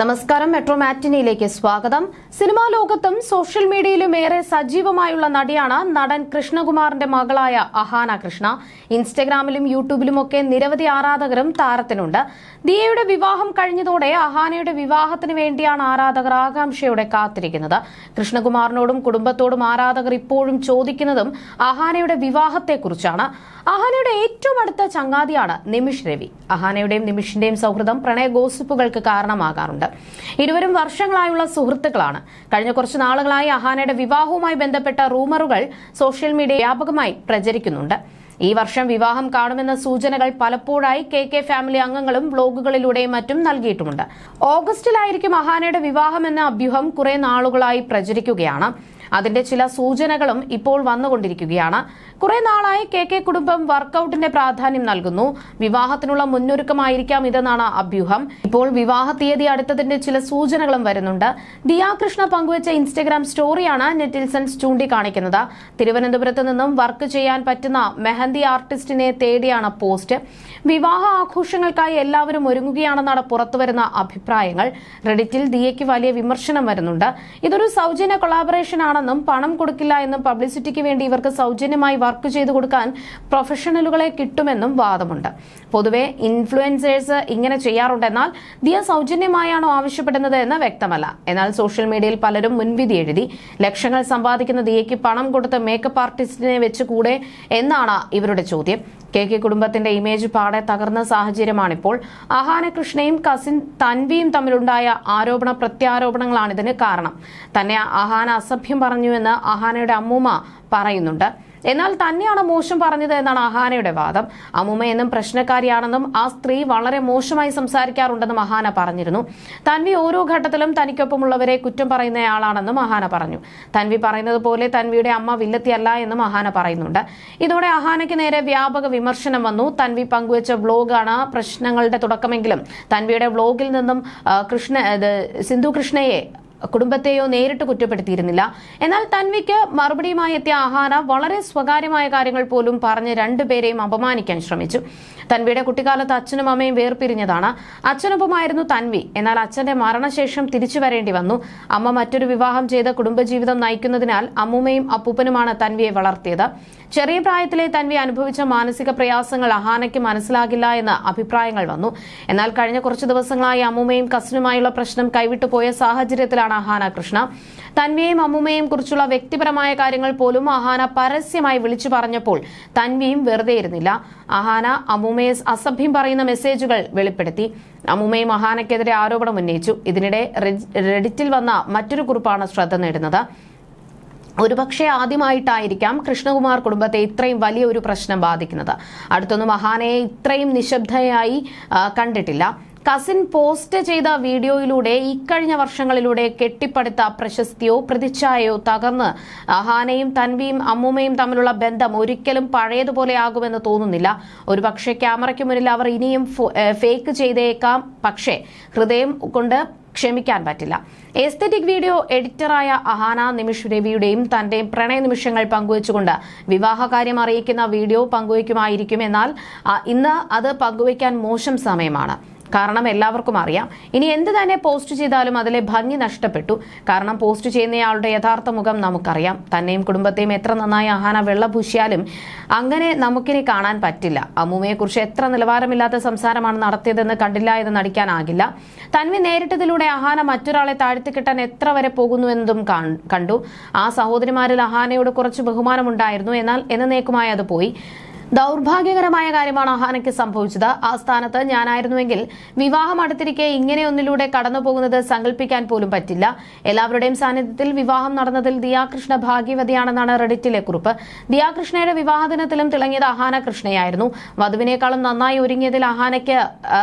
നമസ്കാരം. മെട്രോ മാറ്റിനിയിലേക്ക് സ്വാഗതം. സിനിമാ ലോകത്തും സോഷ്യൽ മീഡിയയിലും ഏറെ സജീവമായുള്ള നടിയാണ് നടൻ കൃഷ്ണകുമാറിന്റെ മകളായ അഹാന കൃഷ്ണ. ഇൻസ്റ്റഗ്രാമിലും യൂട്യൂബിലുമൊക്കെ നിരവധി ആരാധകരും താരത്തിനുണ്ട്. ദിയയുടെ വിവാഹം കഴിഞ്ഞതോടെ അഹാനയുടെ വിവാഹത്തിന് വേണ്ടിയാണ് ആരാധകർ ആകാംക്ഷയോടെ കാത്തിരിക്കുന്നത്. കൃഷ്ണകുമാറിനോടും കുടുംബത്തോടും ആരാധകർ ഇപ്പോഴും ചോദിക്കുന്നതും അഹാനയുടെ വിവാഹത്തെക്കുറിച്ചാണ്. അഹാനയുടെ ഏറ്റവും അടുത്ത ചങ്ങാതിയാണ് നിമിഷ് രവി. അഹാനയുടെയും നിമിഷിന്റെയും സൗഹൃദം പ്രണയ ഗോസിപ്പുകൾക്ക് കാരണമാകാറുണ്ട്. ഇരുവരും വർഷങ്ങളായുള്ള സുഹൃത്തുക്കളാണ്. കഴിഞ്ഞ കുറച്ച് നാളുകളായി അഹാനയുടെ വിവാഹവുമായി ബന്ധപ്പെട്ട റൂമറുകൾ സോഷ്യൽ മീഡിയ വ്യാപകമായി പ്രചരിക്കുന്നുണ്ട്. ഈ വർഷം വിവാഹം കാണുമെന്ന സൂചനകൾ പലപ്പോഴായി കെ ഫാമിലി അംഗങ്ങളും വ്ലോഗുകളിലൂടെയും മറ്റും നൽകിയിട്ടുമുണ്ട്. ഓഗസ്റ്റിലായിരിക്കും അഹാനയുടെ വിവാഹമെന്ന അഭ്യൂഹം കുറെ നാളുകളായി പ്രചരിക്കുകയാണ്. അതിന്റെ ചില സൂചനകളും ഇപ്പോൾ വന്നുകൊണ്ടിരിക്കുകയാണ്. കുറെ നാളായി കെ കുടുംബം വർക്കൌട്ടിന്റെ പ്രാധാന്യം നൽകുന്നു. വിവാഹത്തിനുള്ള മുന്നൊരുക്കമായിരിക്കാം ഇതെന്നാണ് അഭ്യൂഹം. ഇപ്പോൾ വിവാഹ തീയതി അടുത്തതിന്റെ ചില സൂചനകളും വരുന്നുണ്ട്. ദിയ കൃഷ്ണ പങ്കുവച്ച ഇൻസ്റ്റഗ്രാം സ്റ്റോറിയാണ് നെറ്റിസൺസ് ചൂണ്ടിക്കാണിക്കുന്നത്. തിരുവനന്തപുരത്ത് നിന്നും വർക്ക് ചെയ്യാൻ പറ്റുന്ന മെഹന്തി ആർട്ടിസ്റ്റിനെ തേടിയാണ് പോസ്റ്റ്. വിവാഹ ആഘോഷങ്ങൾക്കായി എല്ലാവരും ഒരുങ്ങുകയാണെന്നാണ് പുറത്തുവരുന്ന അഭിപ്രായങ്ങൾ. റെഡിറ്റിൽ ദിയയ്ക്ക് വലിയ വിമർശനം വരുന്നുണ്ട്. ഇതൊരു സൗജന്യ കൊളാബറേഷൻ ആണെന്നും പണം കൊടുക്കില്ല എന്നും പബ്ലിസിറ്റിക്ക് വേണ്ടി ഇവർക്ക് സൗജന്യമായി വർക്ക് ചെയ്തു കൊടുക്കാൻ പ്രൊഫഷണലുകളെ കിട്ടുമെന്നും വാദമുണ്ട്. പൊതുവെ ഇൻഫ്ലുവൻസേഴ്സ് ഇങ്ങനെ ചെയ്യാറുണ്ട്. എന്നാൽ ദിയ സൗജന്യമായാണോ ആവശ്യപ്പെടുന്നത് എന്ന് വ്യക്തമല്ല. എന്നാൽ സോഷ്യൽ മീഡിയയിൽ പലരും മുൻവിധി എഴുതി. ലക്ഷങ്ങൾ സമ്പാദിക്കുന്ന ദിയയ്ക്ക് പണം കൊടുത്ത് മേക്കപ്പ് ആർട്ടിസ്റ്റിനെ വെച്ചുകൂടെ എന്നാണ് ഇവരുടെ ചോദ്യം. കെ കുടുംബത്തിന്റെ ഇമേജ് പാടെ തകർന്ന സാഹചര്യമാണിപ്പോൾ. അഹാന കൃഷ്ണയും കസിൻ തൻവിയും തമ്മിലുണ്ടായ ആരോപണ പ്രത്യാരോപണങ്ങളാണ് ഇതിന് കാരണം. തന്നെ അഹാന അസഭ്യം പറഞ്ഞുവെന്ന് അഹാനയുടെ അമ്മൂമ്മ പറയുന്നുണ്ട്. എന്നാൽ തന്നെയാണ് മോശം പറഞ്ഞത് എന്നാണ് അഹാനയുടെ വാദം. അമ്മൂമ്മ എന്നും പ്രശ്നക്കാരിയാണെന്നും ആ സ്ത്രീ വളരെ മോശമായി സംസാരിക്കാറുണ്ടെന്നും അഹാന പറഞ്ഞിരുന്നു. തൻവി ഓരോ ഘട്ടത്തിലും തനിക്കൊപ്പമുള്ളവരെ കുറ്റം പറയുന്നയാളാണെന്നും അഹാന പറഞ്ഞു. തൻവി പറയുന്നത് പോലെ തൻവിയുടെ അമ്മ വില്ലത്തിയല്ല എന്നും അഹാന പറയുന്നുണ്ട്. ഇതോടെ അഹാനയ്ക്ക് നേരെ വ്യാപക വിമർശനം വന്നു. തൻവി പങ്കുവച്ച വ്ലോഗാണ് പ്രശ്നങ്ങളുടെ തുടക്കമെങ്കിലും തൻവിയുടെ വ്ലോഗിൽ നിന്നും സിന്ധു കൃഷ്ണയെ കുടുംബത്തെയോ നേരിട്ട് കുറ്റപ്പെടുത്തിയിരുന്നില്ല. എന്നാൽ തൻവിക്ക് മറുപടിയുമായി എത്തിയ അഹാന വളരെ സ്വകാര്യമായ കാര്യങ്ങൾ പോലും പറഞ്ഞ് രണ്ടുപേരെയും അപമാനിക്കാൻ ശ്രമിച്ചു. തൻവിയുടെ കുട്ടിക്കാലത്ത് അച്ഛനും അമ്മയും വേർപിരിഞ്ഞതാണ്. അച്ഛനൊപ്പമായിരുന്നു തൻവി. എന്നാൽ അച്ഛന്റെ മരണശേഷം തിരിച്ചു വരേണ്ടി വന്നു. അമ്മ മറ്റൊരു വിവാഹം ചെയ്ത് കുടുംബജീവിതം നയിക്കുന്നതിനാൽ അമ്മൂമ്മയും അപ്പൂപ്പനുമാണ് തൻവിയെ വളർത്തിയത്. ചെറിയ പ്രായത്തിലെ തൻവി അനുഭവിച്ച മാനസിക പ്രയാസങ്ങൾ അഹാനയ്ക്ക് മനസ്സിലാകില്ല എന്ന അഭിപ്രായങ്ങൾ വന്നു. എന്നാൽ കഴിഞ്ഞ കുറച്ചു ദിവസങ്ങളായി അമ്മൂമ്മയും കസിനുമായുള്ള പ്രശ്നം കൈവിട്ടുപോയ സാഹചര്യത്തിലാണ് അഹാന കൃഷ്ണ. തൻവിയെയും അമ്മൂമ്മയെയും കുറിച്ചുള്ള വ്യക്തിപരമായ കാര്യങ്ങൾ പോലും അഹാന പരസ്യമായി വിളിച്ചു പറഞ്ഞപ്പോൾ തൻവിയും വെറുതെ ഇരുന്നില്ല. അഹാന അമ്മൂമ്മയെ അസഭ്യം പറയുന്ന മെസ്സേജുകൾ വെളിപ്പെടുത്തി. അമ്മൂമ്മയും അഹാനയ്ക്കെതിരെ ആരോപണം ഉന്നയിച്ചു. ഇതിനിടെ റെഡിറ്റിൽ വന്ന മറ്റൊരു കുറിപ്പാണ് ശ്രദ്ധ നേടുന്നത്. ഒരുപക്ഷെ ആദ്യമായിട്ടായിരിക്കാം കൃഷ്ണകുമാർ കുടുംബത്തെ ഇത്രയും വലിയ ഒരു പ്രശ്നം ബാധിക്കുന്നത്. അടുത്തൊന്നും അഹാനയെ ഇത്രയും നിശബ്ദയായി കണ്ടിട്ടില്ല. കസിൻ പോസ്റ്റ് ചെയ്ത വീഡിയോയിലൂടെ ഇക്കഴിഞ്ഞ വർഷങ്ങളിലൂടെ കെട്ടിപ്പടുത്ത പ്രശസ്തിയോ പ്രതിച്ഛായയോ തകർന്ന് അഹാനയും തൻവിയും അമ്മൂമ്മയും തമ്മിലുള്ള ബന്ധം ഒരിക്കലും പഴയതുപോലെ ആകുമെന്ന് തോന്നുന്നില്ല. ഒരുപക്ഷെ ക്യാമറയ്ക്ക് മുന്നിൽ അവർ ഇനിയും ഫേക്ക് ചെയ്തേക്കാം. പക്ഷേ ഹൃദയം കൊണ്ട് ക്ഷമിക്കാൻ പറ്റില്ല. എസ്തെറ്റിക് വീഡിയോ എഡിറ്ററായ അഹാന നിമിഷ് രവിയുടെയും തന്റെ പ്രണയ നിമിഷങ്ങൾ പങ്കുവച്ചുകൊണ്ട് വിവാഹകാര്യം അറിയിക്കുന്ന വീഡിയോ പങ്കുവയ്ക്കുമായിരിക്കും. എന്നാൽ ഇന്ന് അത് പങ്കുവയ്ക്കാൻ മോശം സമയമാണ്. കാരണം എല്ലാവർക്കും അറിയാം, ഇനി എന്ത് തന്നെ പോസ്റ്റ് ചെയ്താലും അതിലെ ഭംഗി നഷ്ടപ്പെട്ടു. കാരണം പോസ്റ്റ് ചെയ്യുന്നയാളുടെ യഥാർത്ഥ മുഖം നമുക്കറിയാം. തന്നെയും കുടുംബത്തെയും എത്ര നന്നായി അഹാന വെള്ളപൂശിയാലും അങ്ങനെ നമുക്കിനി കാണാൻ പറ്റില്ല. അമ്മൂമ്മയെക്കുറിച്ച് എത്ര നിലവാരമില്ലാത്ത സംസാരമാണ് നടത്തിയതെന്ന് കണ്ടില്ല എന്ന് നടിക്കാനാകില്ല. തൻവി നേരിട്ടതിലൂടെ അഹാന മറ്റൊരാളെ താഴ്ത്തിക്കിട്ടാൻ എത്ര വരെ പോകുന്നുവെന്നതും കണ്ടു. ആ സഹോദരിമാരിൽ അഹാനയോട് കുറച്ച് ബഹുമാനമുണ്ടായിരുന്നു. എന്നാൽ എന്നേക്കുമായി അത് പോയി. ദൗർഭാഗ്യകരമായ കാര്യമാണ് അഹാനയ്ക്ക് സംഭവിച്ചത്. ആ സ്ഥാനത്ത് ഞാനായിരുന്നുവെങ്കിൽ വിവാഹം അടുത്തിരിക്കെ ഇങ്ങനെയൊന്നിലൂടെ കടന്നു പോകുന്നത് സങ്കല്പിക്കാൻ പോലും പറ്റില്ല. എല്ലാവരുടെയും സാന്നിധ്യത്തിൽ വിവാഹം നടന്നതിൽ ദിയാകൃഷ്ണ ഭാഗ്യവതിയാണെന്നാണ് റെഡിറ്റിലെ കുറിപ്പ്. ദിയാകൃഷ്ണയുടെ വിവാഹ ദിനത്തിലും തിളങ്ങിയത് അഹാന കൃഷ്ണയായിരുന്നു. വധുവിനേക്കാളും നന്നായി ഒരുങ്ങിയതിൽ അഹാനയ്ക്ക്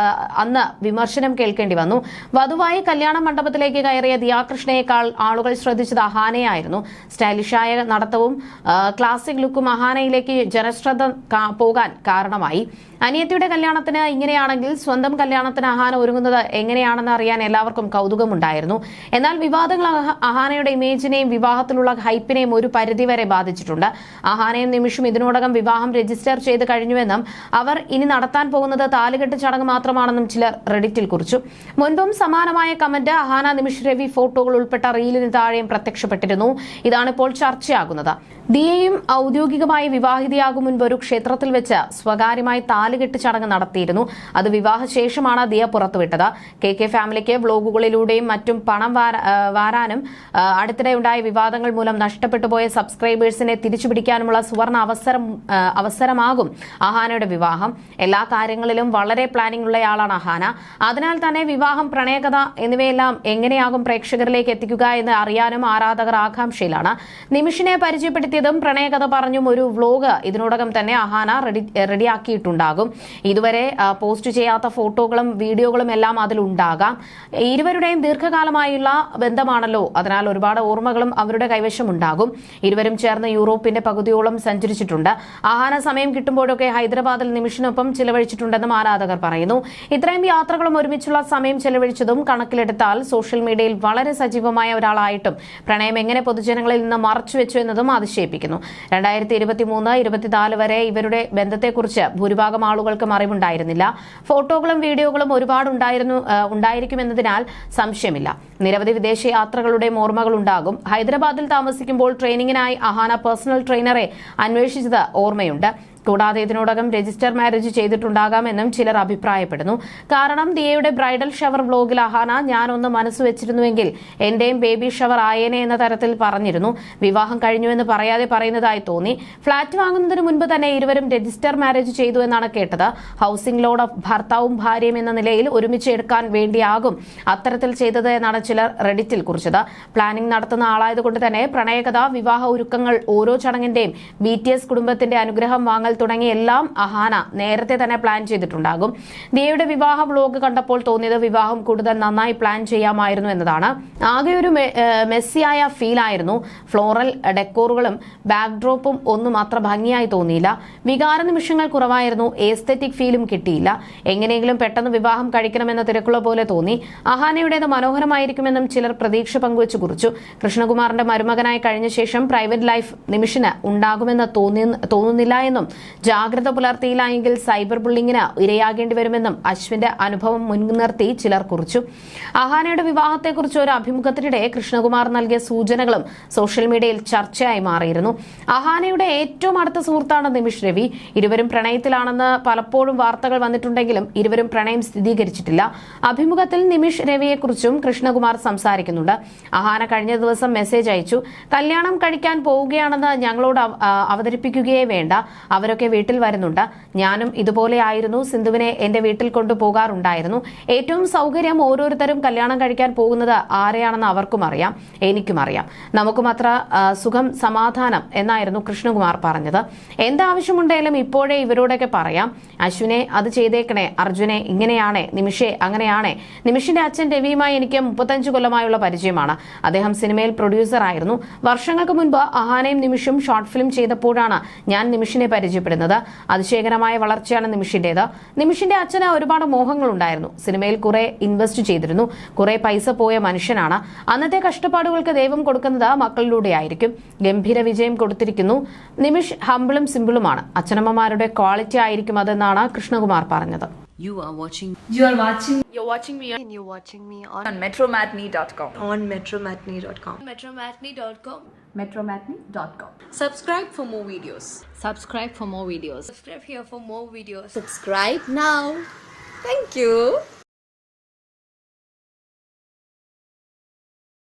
അന്ന് വിമർശനം കേൾക്കേണ്ടി വന്നു. വധുവായി കല്യാണ മണ്ഡപത്തിലേക്ക് കയറിയ ദിയാകൃഷ്ണയേക്കാൾ ആളുകൾ ശ്രദ്ധിച്ചത് അഹാനയായിരുന്നു. സ്റ്റൈലിഷായ നടത്തവും ക്ലാസിക് ലുക്കും അഹാനയിലേക്ക് ജനശ്രദ്ധ പോകാൻ കാരണമായി. അനിയത്തിയുടെ കല്യാണത്തിന് ഇങ്ങനെയാണെങ്കിൽ സ്വന്തം കല്യാണത്തിന് അഹാന ഒരുങ്ങുന്നത് എങ്ങനെയാണെന്ന് അറിയാൻ എല്ലാവർക്കും കൗതുകമുണ്ടായിരുന്നു. എന്നാൽ വിവാദങ്ങൾ അഹാനയുടെ ഇമേജിനെയും വിവാഹത്തിലുള്ള ഹൈപ്പിനെയും ഒരു പരിധിവരെ ബാധിച്ചിട്ടുണ്ട്. അഹാനയും നിമിഷും ഇതിനോടകം വിവാഹം രജിസ്റ്റർ ചെയ്ത് കഴിഞ്ഞുവെന്നും അവർ ഇനി നടത്താൻ പോകുന്നത് താലികെട്ട് ചടങ്ങ് മാത്രമാണെന്നും ചിലർ റെഡിറ്റിൽ കുറിച്ചു. മുൻപും സമാനമായ കമന്റ് അഹാന നിമിഷ് രവി ഫോട്ടോകൾ ഉൾപ്പെട്ട റീലിന് താഴെയും പ്രത്യക്ഷപ്പെട്ടിരുന്നു. ഇതാണിപ്പോൾ ചർച്ചയാകുന്നത്. ദിയയും ഔദ്യോഗികമായി വിവാഹിതയാകും മുൻപ് ഒരു ക്ഷേത്രത്തിൽ വെച്ച് സ്വകാര്യമായി താലികെട്ട് ചടങ്ങ് നടത്തിയിരുന്നു. അത് വിവാഹശേഷമാണ് ദിയ പുറത്തുവിട്ടത്. കെ ഫാമിലിക്ക് വ്ലോഗുകളിലൂടെയും മറ്റും പണം വാരാനും അടുത്തിടെയുണ്ടായ വിവാദങ്ങൾ മൂലം നഷ്ടപ്പെട്ടുപോയ സബ്സ്ക്രൈബേഴ്സിനെ തിരിച്ചുപിടിക്കാനുമുള്ള സുവർണ അവസരമാകും അഹാനയുടെ വിവാഹം. എല്ലാ കാര്യങ്ങളിലും വളരെ പ്ലാനിംഗ് ഉള്ളയാളാണ് അഹാന. അതിനാൽ തന്നെ വിവാഹം, പ്രണയകഥ എന്നിവയെല്ലാം എങ്ങനെയാകും പ്രേക്ഷകരിലേക്ക് എത്തിക്കുക എന്ന് അറിയാനും ആരാധകർ ആകാംക്ഷയിലാണ്. നിമിഷിനെ പരിചയപ്പെടുത്തിയതും പ്രണയകഥ പറഞ്ഞും ഒരു വ്ലോഗ് ഇതിനോടകം തന്നെ അഹാന റെഡിയാക്കിയിട്ടുണ്ടാകും. ഇതുവരെ പോസ്റ്റ് ചെയ്യാത്ത ഫോട്ടോകളും വീഡിയോകളും എല്ലാം അതിലുണ്ടാകാം. ഇരുവരുടെയും ദീർഘകാലമായുള്ള ബന്ധമാണല്ലോ, അതിനാൽ ഒരുപാട് ഓർമ്മകളും അവരുടെ കൈവശം ഉണ്ടാകും. ഇരുവരും ചേർന്ന് യൂറോപ്പിന്റെ പകുതിയോളം സഞ്ചരിച്ചിട്ടുണ്ട്. അഹാന സമയം കിട്ടുമ്പോഴൊക്കെ ഹൈദരാബാദിൽ നിമിഷിനൊപ്പം ചിലവഴിച്ചിട്ടുണ്ടെന്നും ആരാധകർ പറയുന്നു. ഇത്രയും യാത്രകളും ഒരുമിച്ചുള്ള സമയം ചെലവഴിച്ചതും കണക്കിലെടുത്താൽ സോഷ്യൽ മീഡിയയിൽ വളരെ സജീവമായ ഒരാളായിട്ടും പ്രണയം എങ്ങനെ പൊതുജനങ്ങളിൽ നിന്ന് മറച്ചുവെച്ചു എന്നതും അതിശയിപ്പിക്കുന്നു. 2023-24 വരെ ഇവരുടെ ബന്ധത്തെക്കുറിച്ച് ഭൂരിഭാഗം ആളുകൾക്കും അറിവുണ്ടായിരുന്നില്ല. ഫോട്ടോകളും വീഡിയോകളും ഒരുപാട് ഉണ്ടായിരിക്കുമെന്നതിനാൽ സംശയമില്ല. നിരവധി വിദേശ യാത്രകളുടെ ഓർമ്മകൾ ഉണ്ടാകും. ഹൈദരാബാദിൽ താമസിക്കുമ്പോൾ ട്രെയിനിങ്ങിനായി അഹാന പേഴ്സണൽ ട്രെയിനറെ അന്വേഷിച്ചത് ഓർമ്മയുണ്ട്. കൂടാതെ ഇതിനോടകം രജിസ്റ്റർ മാരേജ് ചെയ്തിട്ടുണ്ടാകാമെന്നും ചിലർ അഭിപ്രായപ്പെടുന്നു. കാരണം ദിയയുടെ ബ്രൈഡൽ ഷവർ വ്ലോഗിൽ അഹാന ഞാനൊന്ന് മനസ്സ് വെച്ചിരുന്നുവെങ്കിൽ എന്റെയും ബേബി ഷവർ ആയേനെ എന്ന തരത്തിൽ പറഞ്ഞിരുന്നു. വിവാഹം കഴിഞ്ഞുവെന്ന് പറയാതെ പറയുന്നതായി തോന്നി. ഫ്ളാറ്റ് വാങ്ങുന്നതിന് മുൻപ് തന്നെ ഇരുവരും രജിസ്റ്റർ മാരേജ് ചെയ്തു എന്നാണ് കേട്ടത്. ഹൌസിംഗ് ലോഡ് ഭർത്താവും ഭാര്യയും എന്ന നിലയിൽ ഒരുമിച്ച് എടുക്കാൻ വേണ്ടിയാകും അത്തരത്തിൽ ചെയ്തത് എന്നാണ് ചിലർ റെഡിറ്റിൽ കുറിച്ചത്. പ്ലാനിംഗ് നടത്തുന്ന ആളായതുകൊണ്ട് തന്നെ പ്രണയകഥ, വിവാഹ ഒരുക്കങ്ങൾ, ഓരോ ചടങ്ങിന്റെയും BTS കുടുംബത്തിന്റെ അനുഗ്രഹം വാങ്ങൽ തുടങ്ങി എല്ലാം അഹാന നേരത്തെ തന്നെ പ്ലാൻ ചെയ്തിട്ടുണ്ടാകും. ദിയയുടെ വിവാഹ വ്ലോഗ് കണ്ടപ്പോൾ തോന്നിയത് വിവാഹം കൂടുതൽ നന്നായി പ്ലാൻ ചെയ്യാമായിരുന്നു എന്നതാണ്. ആകെ ഒരു മെസ്സിയായ ഫീലായിരുന്നു. ഫ്ലോറൽ ഡെക്കോറുകളും ബാക്ക്ഡ്രോപ്പും ഒന്നും അത്ര ഭംഗിയായി തോന്നിയില്ല. വികാര നിമിഷങ്ങൾ കുറവായിരുന്നു. എസ്തെറ്റിക് ഫീലും കിട്ടിയില്ല. എങ്ങനെയെങ്കിലും പെട്ടെന്ന് വിവാഹം കഴിക്കണമെന്ന തിരക്കുള്ള പോലെ തോന്നി. അഹാനയുടേത് മനോഹരമായിരിക്കുമെന്നും ചിലർ പ്രതീക്ഷ പങ്കുവച്ചു കുറിച്ചു. കൃഷ്ണകുമാറിന്റെ മരുമകനായി കഴിഞ്ഞ ശേഷം പ്രൈവറ്റ് ലൈഫ് നിമിഷിന് ഉണ്ടാകുമെന്ന് തോന്നുന്നില്ല എന്നും ജാഗ്രത പുലർത്തിയില്ല എങ്കിൽ സൈബർ ബുള്ളിങ്ങിന് ഇരയാകേണ്ടി വരുമെന്നും അശ്വിന്റെ അനുഭവം മുൻനിർത്തി ചിലർ കുറിച്ചു. അഹാനയുടെ വിവാഹത്തെക്കുറിച്ച് ഒരു അഭിമുഖത്തിനിടെ കൃഷ്ണകുമാർ നൽകിയ സൂചനകളും സോഷ്യൽ മീഡിയയിൽ ചർച്ചയായി മാറിയിരുന്നു. അഹാനയുടെ ഏറ്റവും അടുത്ത സുഹൃത്താണ് നിമിഷ് രവി. ഇരുവരും പ്രണയത്തിലാണെന്ന് പലപ്പോഴും വാർത്തകൾ വന്നിട്ടുണ്ടെങ്കിലും ഇരുവരും പ്രണയം സ്ഥിരീകരിച്ചിട്ടില്ല. അഭിമുഖത്തിൽ നിമിഷ് രവിയെക്കുറിച്ചും കൃഷ്ണകുമാർ സംസാരിക്കുന്നുണ്ട്. അഹാന കഴിഞ്ഞ ദിവസം മെസ്സേജ് അയച്ചു. കല്യാണം കഴിക്കാൻ പോവുകയാണെന്ന് ഞങ്ങളോട് അവതരിപ്പിക്കുകയേ വേണ്ട, അവരൊക്കെ വീട്ടിൽ വരുന്നുണ്ട്. ഞാനും ഇതുപോലെയായിരുന്നു. സിന്ധുവിനെ എന്റെ വീട്ടിൽ കൊണ്ടുപോകാറുണ്ടായിരുന്നു. ഏറ്റവും സൗകര്യം ഓരോരുത്തരും കല്യാണം കഴിക്കാൻ പോകുന്നത് ആരെയാണെന്ന് അവർക്കും അറിയാം, എനിക്കും അറിയാം. നമുക്കും അത്ര സുഖം, സമാധാനം എന്നായിരുന്നു കൃഷ്ണകുമാർ പറഞ്ഞത്. എന്താവശ്യമുണ്ടെങ്കിലും ഇപ്പോഴേ ഇവരോടൊക്കെ പറയാം. അശ്വിനെ അത് ചെയ്തേക്കണേ, അർജുനെ ഇങ്ങനെയാണേ, നിമിഷെ അങ്ങനെയാണേ. നിമിഷിന്റെ അച്ഛൻ രവിയുമായി എനിക്ക് 35 കൊല്ലമായുള്ള പരിചയമാണ്. അദ്ദേഹം സിനിമയിൽ പ്രൊഡ്യൂസർ ആയിരുന്നു. വർഷങ്ങൾക്ക് മുൻപ് അഹാനയും നിമിഷും ഷോർട്ട് ഫിലിം ചെയ്തപ്പോഴാണ് ഞാൻ നിമിഷിനെ പരിചയപ്പെടുന്നത്. അതിശയകരമായ വളർച്ചയാണ് നിമിഷിന്റേത്. നിമിഷിന്റെ അച്ഛന് ഒരുപാട് മോഹങ്ങളുണ്ടായിരുന്നു. സിനിമയിൽ കുറെ ഇൻവെസ്റ്റ് ചെയ്തിരുന്നു. കുറെ പൈസ പോയ മനുഷ്യനാണ്. അന്നത്തെ കഷ്ടപ്പാടുകൾക്ക് ദൈവം കൊടുക്കുന്നത് മക്കളിലൂടെയായിരിക്കും. ഗംഭീര വിജയം കൊടുത്തിരിക്കുന്നു. നിമിഷ് ഹംബിളും സിമ്പിളുമാണ്. അച്ഛനമ്മമാരുടെ ക്വാളിറ്റി ആയിരിക്കും അതെന്നാണ് കൃഷ്ണകുമാർ പറഞ്ഞത്. You're watching me and you're watching me on metromatney.com. on metromatney.com. metromatney.com. Subscribe for more videos. Subscribe for more videos. Subscribe here for more videos. Subscribe now. Thank you.